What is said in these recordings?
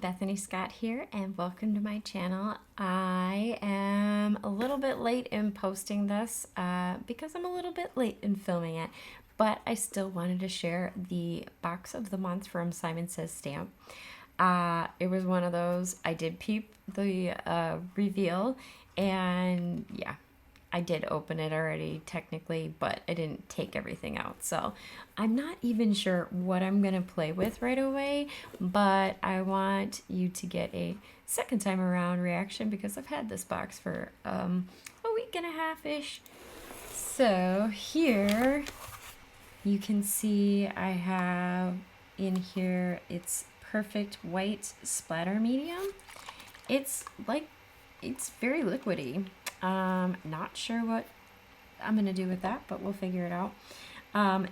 Bethany Scott here, and welcome to my channel. I am a little bit late in posting this because I'm a little bit late in filming it, but I still wanted to share the box of the month from Simon Says Stamp. It was one of those, I did peep the reveal, and yeah, I did open it already technically, but I didn't take everything out. So I'm not even sure what I'm going to play with right away, but I want you to get a second time around reaction because I've had this box for a week and a half-ish. So here you can see I have in here, it's perfect white splatter medium. It's very liquidy. Not sure what I'm going to do with that, but we'll figure it out.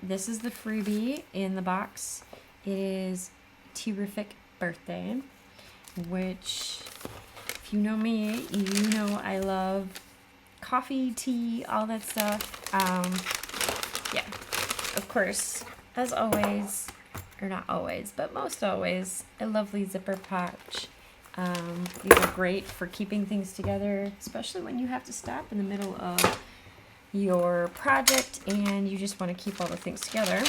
This is the freebie in the box. It is Terrific Birthday, which, if you know me, you know I love coffee, tea, all that stuff. Yeah, of course, as always, or not always, but most always, a lovely zipper pouch. These are great for keeping things together, especially when you have to stop in the middle of your project and you just want to keep all the things together.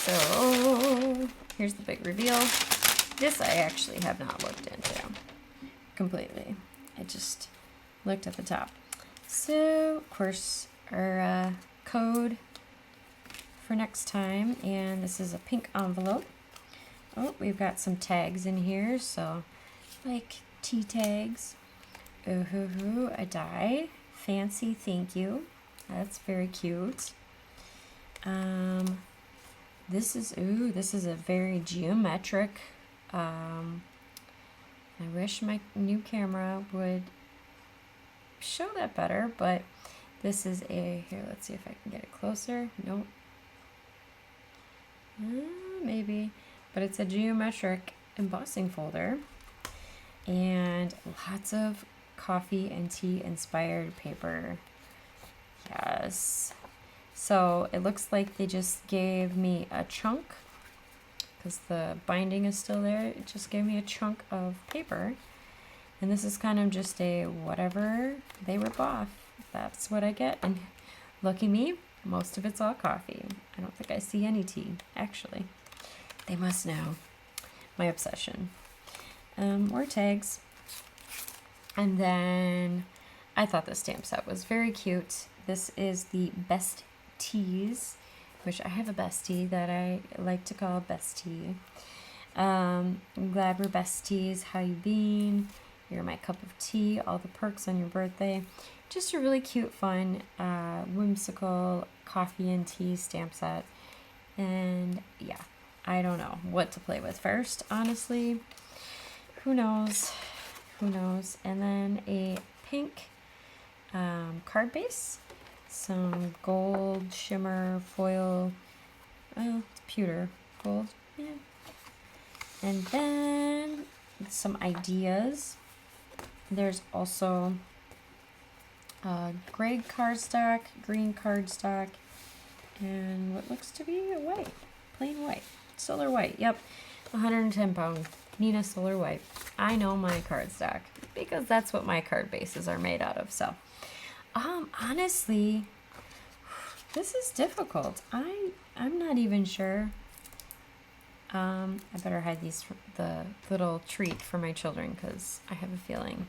So here's the big reveal. This I actually have not looked into completely. I just looked at the top. So of course our code for next time, and this is a pink envelope. Oh, we've got some tags in here, so like tea tags. Ooh, a die. Fancy, thank you. That's very cute. This is a very geometric. I wish my new camera would show that better, but this is here, let's see if I can get it closer. Nope. Maybe. But it's a geometric embossing folder and lots of coffee and tea inspired paper. Yes. So it looks like they just gave me a chunk because the binding is still there. It just gave me a chunk of paper. And this is kind of just a whatever they rip off. That's what I get. And lucky me, most of it's all coffee. I don't think I see any tea, actually. They must know my obsession. More tags. And then I thought the stamp set was very cute. This is the Best Teas, which I have a bestie that I like to call Bestie. I'm glad we're besties. How you been? You're my cup of tea. All the perks on your birthday. Just a really cute, fun, whimsical coffee and tea stamp set. And yeah. I don't know what to play with first, honestly. Who knows? Who knows? And then a pink card base. Some gold shimmer foil. Well, it's pewter gold. Yeah. And then some ideas. There's also gray cardstock, green cardstock, and what looks to be a white, plain white. Solar white, yep, 110 pound Nina Solar White. I know my cardstock because that's what my card bases are made out of. So, honestly, this is difficult. I'm not even sure. I better hide these the little treat for my children because I have a feeling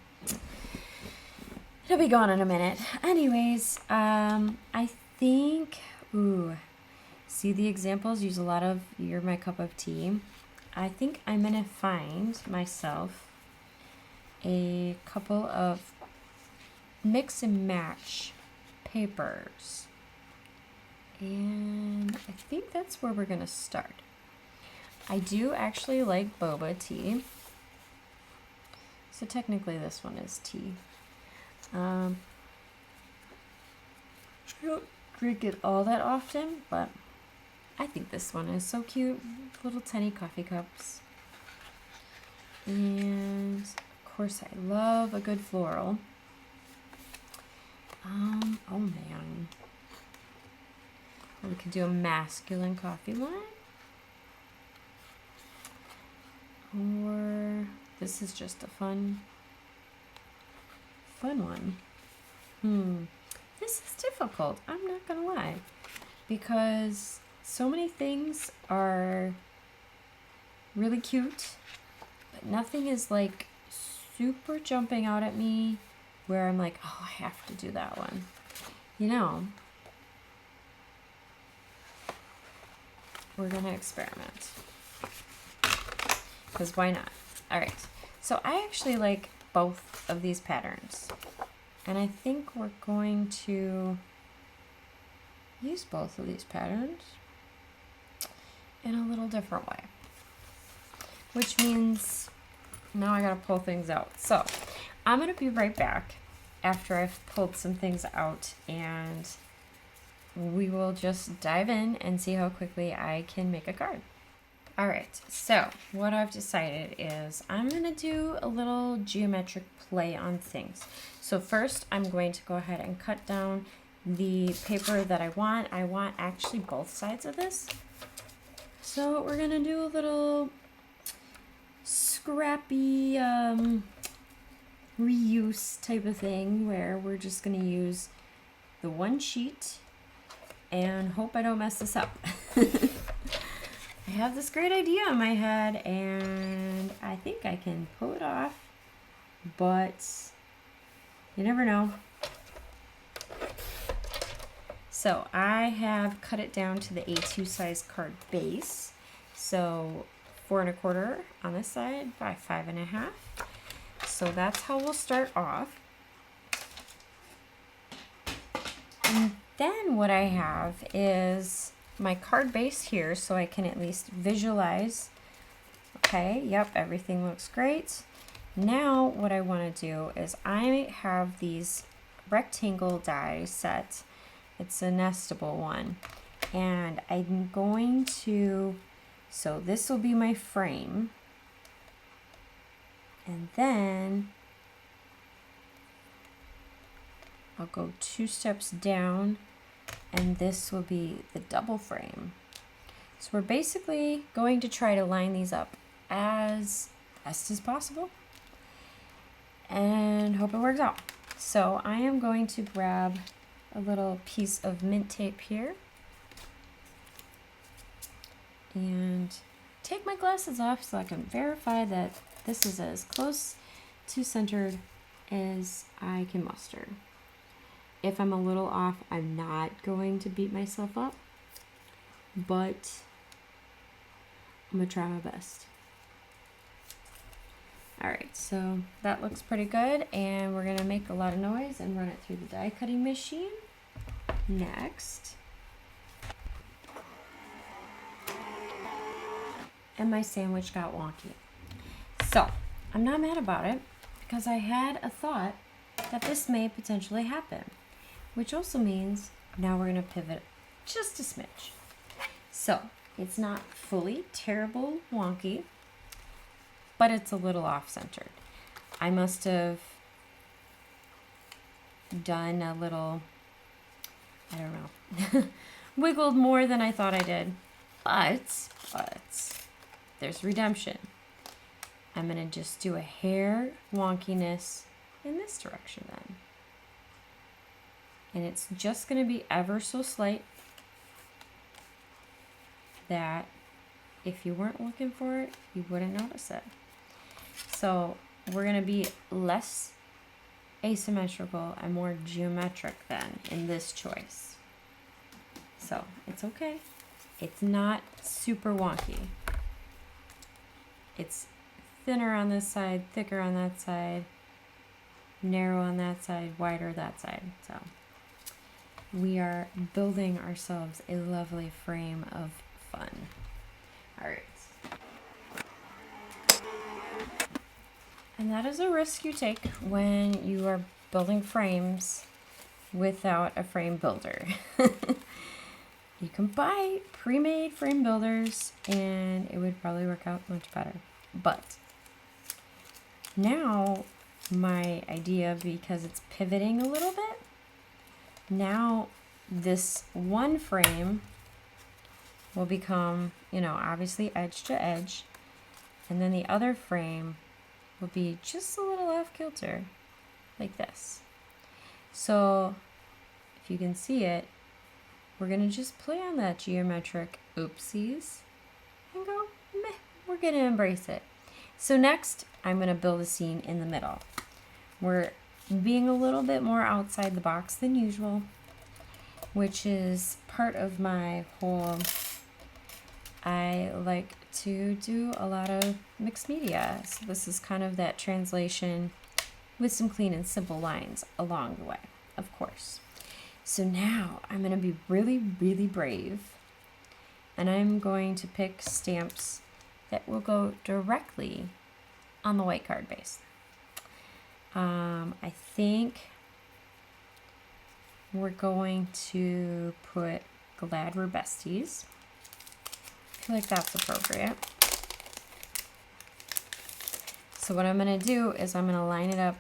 it'll be gone in a minute. Anyways, I think see the examples, use a lot of You're My Cup of Tea. I think I'm going to find myself a couple of mix and match papers. And I think that's where we're going to start. I do actually like boba tea. So technically this one is tea. I don't drink it all that often, but I think this one is so cute. Little tiny coffee cups. And of course I love a good floral. Oh man. We could do a masculine coffee one. this is just a fun one. This is difficult, I'm not gonna lie, because so many things are really cute, but nothing is like super jumping out at me where I'm like, oh, I have to do that one. You know, we're gonna experiment, because why not? All right, so I actually like both of these patterns, and I think we're going to use both of these patterns in a little different way, which means now I gotta pull things out. So I'm gonna be right back after I've pulled some things out, and we will just dive in and see how quickly I can make a card. All right, so what I've decided is I'm gonna do a little geometric play on things. So first I'm going to go ahead and cut down the paper that I want. I want actually both sides of this. So we're gonna do a little scrappy reuse type of thing where we're just gonna use the one sheet and hope I don't mess this up. I have this great idea in my head and I think I can pull it off, but you never know. So I have cut it down to the A2 size card base. So 4 1/4 on this side by 5 1/2. So that's how we'll start off. And then what I have is my card base here, so I can at least visualize. Okay, yep, everything looks great. Now what I want to do is I have these rectangle die set. It's a nestable one, and I'm going to, so this will be my frame, and then I'll go 2 steps down, and this will be the double frame. So we're basically going to try to line these up as best as possible and hope it works out. So I am going to grab a little piece of mint tape here and take my glasses off so I can verify that this is as close to centered as I can muster. If I'm a little off, I'm not going to beat myself up, but I'm gonna try my best. All right, so that looks pretty good, and we're gonna make a lot of noise and run it through the die cutting machine. Next, and my sandwich got wonky. So I'm not mad about it because I had a thought that this may potentially happen, which also means now we're gonna pivot just a smidge. So it's not fully terrible wonky, but it's a little off-centered. I must have done a little, I don't know, wiggled more than I thought I did. But there's redemption. I'm gonna just do a hair wonkiness in this direction then. And it's just gonna be ever so slight that if you weren't looking for it, you wouldn't notice it. So we're gonna be less asymmetrical and more geometric then in this choice. So it's okay. It's not super wonky. It's thinner on this side, thicker on that side, narrow on that side, wider that side. So we are building ourselves a lovely frame of fun. All right. And that is a risk you take when you are building frames without a frame builder. You can buy pre-made frame builders and it would probably work out much better. But now my idea, because it's pivoting a little bit, now this one frame will become, you know, obviously edge to edge, and then the other frame will be just a little off kilter, like this. So if you can see it, we're gonna just play on that geometric oopsies and go, meh, we're gonna embrace it. So next, I'm gonna build a scene in the middle. We're being a little bit more outside the box than usual, which is part of my whole, I like to do a lot of mixed media. So this is kind of that translation with some clean and simple lines along the way, of course. So now I'm going to be really, really brave, and I'm going to pick stamps that will go directly on the white card base. I think we're going to put Glad We're Besties. I feel like that's appropriate. So what I'm going to do is I'm going to line it up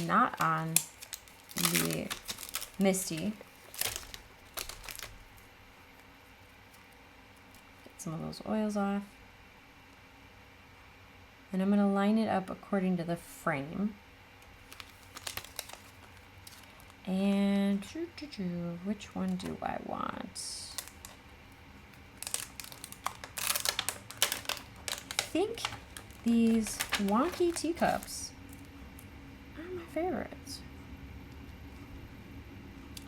not on the Misty. Get some of those oils off. And I'm going to line it up according to the frame. And which one do I want? I think these wonky teacups are my favorites.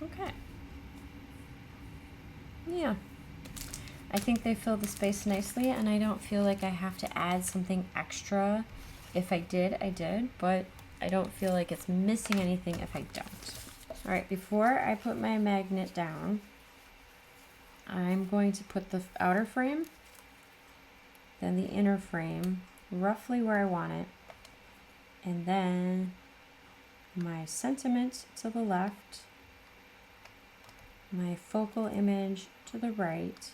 Okay. Yeah. I think they fill the space nicely, and I don't feel like I have to add something extra. If I did, I did, but I don't feel like it's missing anything if I don't. All right, before I put my magnet down, I'm going to put the outer frame, then the inner frame, roughly where I want it, and then my sentiment to the left, my focal image to the right,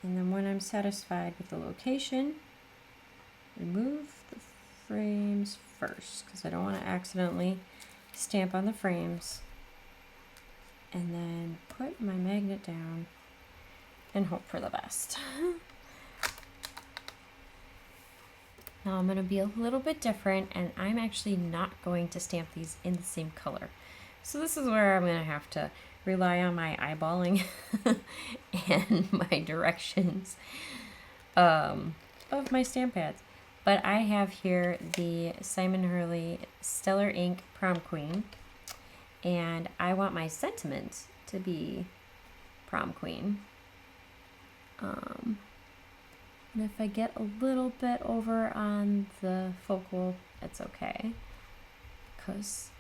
and then when I'm satisfied with the location, remove the frames first because I don't want to accidentally stamp on the frames, and then put my magnet down and hope for the best. Now I'm going to be a little bit different, and I'm actually not going to stamp these in the same color. So this is where I'm going to have to rely on my eyeballing and my directions of my stamp pads. But I have here the Simon Hurley Stellar Ink Prom Queen, and I want my sentiment to be Prom Queen. And if I get a little bit over on the focal, it's okay, because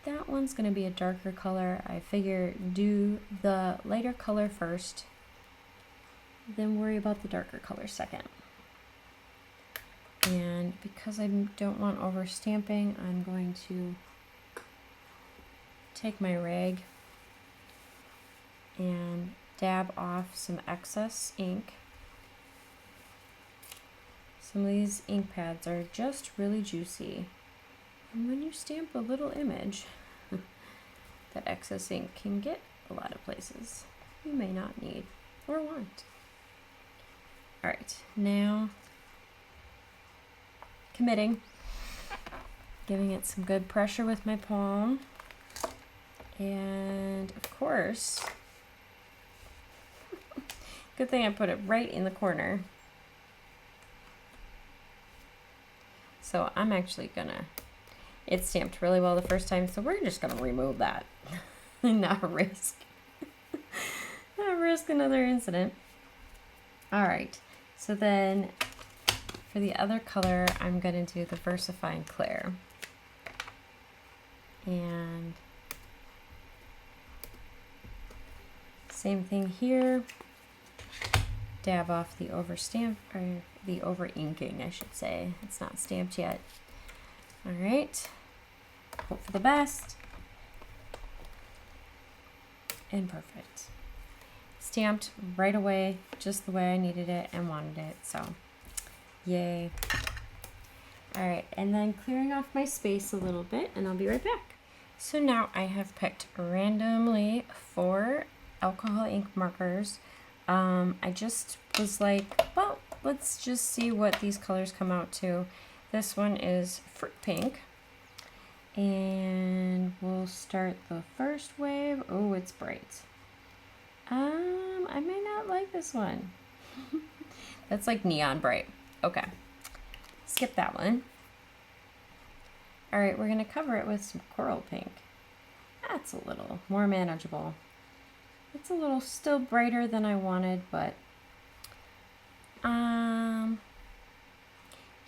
that one's going to be a darker color. I figure do the lighter color first, then worry about the darker color second. And because I don't want over stamping, I'm going to take my rag and dab off some excess ink. Some of these ink pads are just really juicy. And when you stamp a little image, that excess ink can get a lot of places you may not need or want. All right, now committing, giving it some good pressure with my palm, and of course, good thing I put it right in the corner. So I'm actually gonna, it stamped really well the first time, so we're just gonna remove that. Not risk another incident. All right, so then for the other color, I'm gonna do the VersaFine Clear. And same thing here. Dab off the overstamp, or the over inking, I should say. It's not stamped yet. All right, hope for the best. And perfect. Stamped right away, just the way I needed it and wanted it, so yay. All right, and then clearing off my space a little bit, and I'll be right back. So now I have picked randomly 4 alcohol ink markers. I just was like, well, let's just see what these colors come out to. This one is fruit pink. And we'll start the first wave. Oh, it's bright. I may not like this one. That's like neon bright. Okay, skip that one. All right, we're gonna cover it with some coral pink. That's a little more manageable. It's a little still brighter than I wanted, but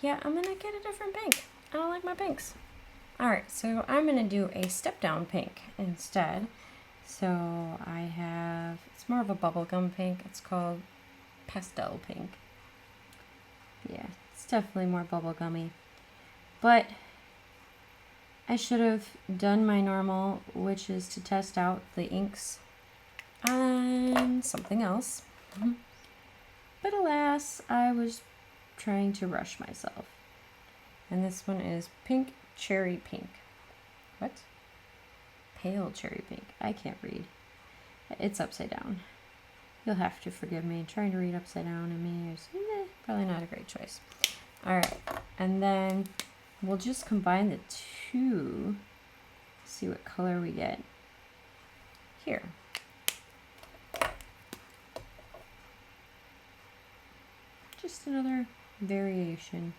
yeah, I'm gonna get a different pink. I don't like my pinks. All right, so I'm gonna do a step down pink instead. So I have, it's more of a bubblegum pink. It's called pastel pink. Yeah, it's definitely more bubblegummy. But I should have done my normal, which is to test out the inks on something else. But alas, I was trying to rush myself. And this one is pink cherry pink. What? Pale cherry pink. I can't read. It's upside down. You'll have to forgive me. Trying to read upside down and me is probably not a great choice. All right, and then we'll just combine the two. See what color we get here. Just another variation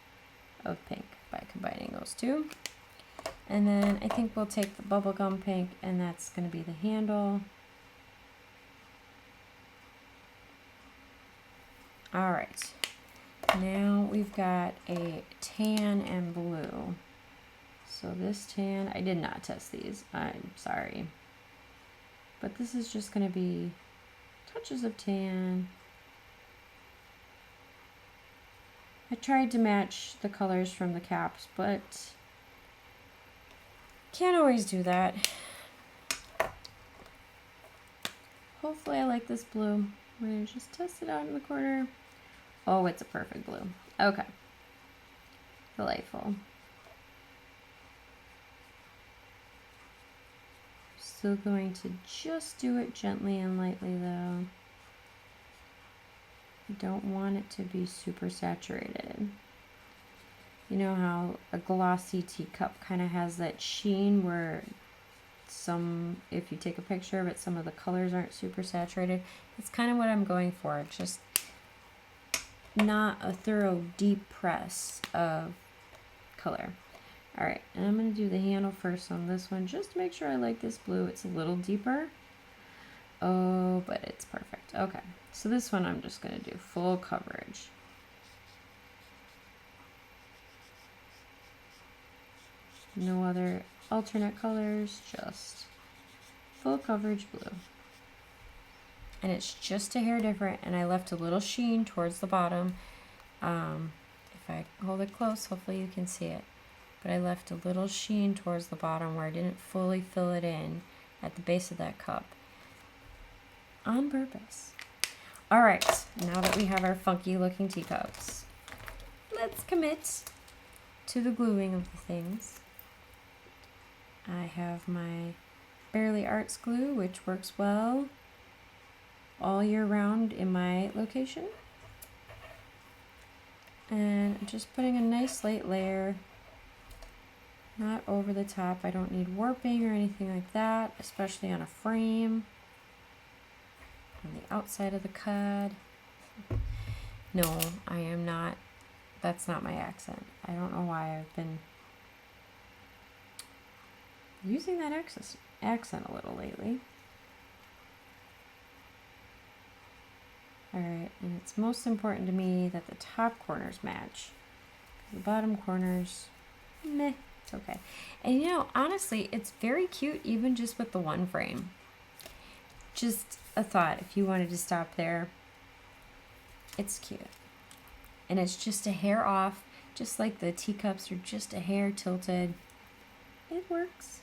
of pink by combining those two. And then I think we'll take the bubblegum pink, and that's going to be the handle. All right, now we've got a tan and blue. So this tan, I did not test these, I'm sorry. But this is just going to be touches of tan. I tried to match the colors from the caps, but can't always do that. Hopefully I like this blue. We're gonna just test it out in the corner. Oh, it's a perfect blue. Okay. Delightful. Still going to just do it gently and lightly though. I don't want it to be super saturated. You know how a glossy teacup kind of has that sheen where some, if you take a picture of it, some of the colors aren't super saturated. It's kind of what I'm going for. Just not a thorough deep press of color. All right, and I'm going to do the handle first on this one just to make sure I like this blue. It's a little deeper. Oh, but it's perfect. Okay, so this one I'm just going to do full coverage. No other alternate colors, just full coverage blue. And it's just a hair different, and I left a little sheen towards the bottom. If I hold it close, hopefully you can see it. But I left a little sheen towards the bottom where I didn't fully fill it in at the base of that cup. On purpose. All right, now that we have our funky looking teacups, let's commit to the gluing of the things. I have my Barely Arts glue, which works well all year round in my location. And I'm just putting a nice light layer, not over the top. I don't need warping or anything like that, especially on a frame. On the outside of the card. No, I am not. That's not my accent. I don't know why I've been using that accent a little lately. Alright, and it's most important to me that the top corners match. The bottom corners, meh, it's okay. And you know, honestly, it's very cute even just with the one frame. Just a thought, if you wanted to stop there, it's cute. And it's just a hair off, just like the teacups are just a hair tilted. It works.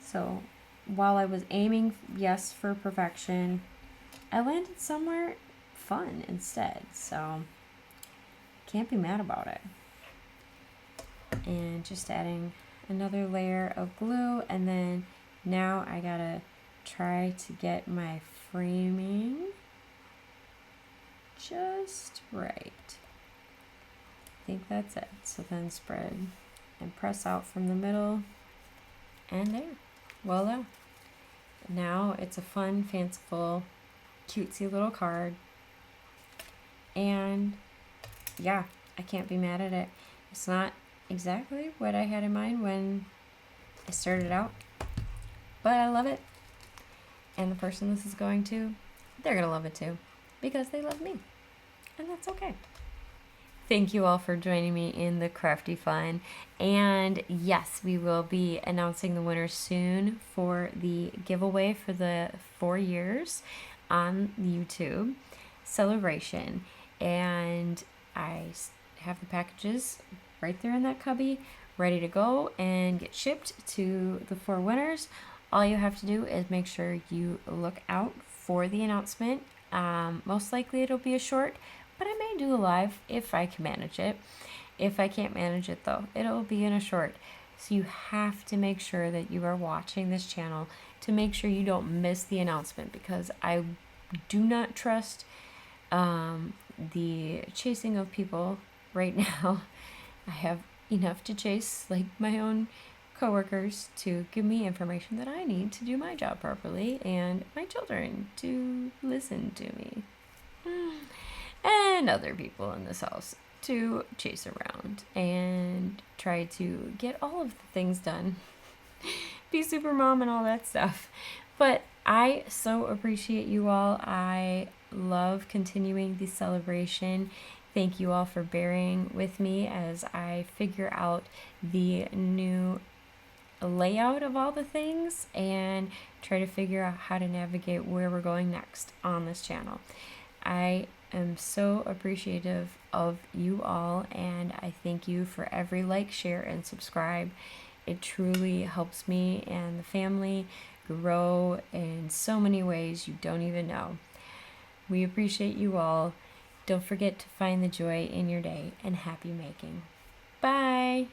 So while I was aiming, yes, for perfection, I landed somewhere fun instead. So can't be mad about it. And just adding another layer of glue, and then now I gotta try to get my framing just right. I think that's it. So then spread and press out from the middle, and there, voila. Now it's a fun, fanciful, cutesy little card, and yeah, I can't be mad at it. It's not exactly what I had in mind when I started out, but I love it. And the person this is going to, they're gonna love it too, because they love me, and that's okay. Thank you all for joining me in the crafty fun. And yes, we will be announcing the winners soon for the giveaway for the 4 years on YouTube celebration. And I have the packages right there in that cubby, ready to go and get shipped to the 4 winners. All you have to do is make sure you look out for the announcement. Most likely it'll be a short, but I may do a live if I can manage it. If I can't manage it though, it'll be in a short. So you have to make sure that you are watching this channel to make sure you don't miss the announcement, because I do not trust the chasing of people right now. I have enough to chase, like my own coworkers, to give me information that I need to do my job properly, and my children to listen to me. And other people in this house to chase around and try to get all of the things done. Be super mom and all that stuff. But I so appreciate you all. I love continuing the celebration. Thank you all for bearing with me as I figure out the new layout of all the things and try to figure out how to navigate where we're going next on this channel. I am so appreciative of you all, and I thank you for every like, share, and subscribe. It truly helps me and the family grow in so many ways you don't even know. We appreciate you all. Don't forget to find the joy in your day, and happy making. Bye!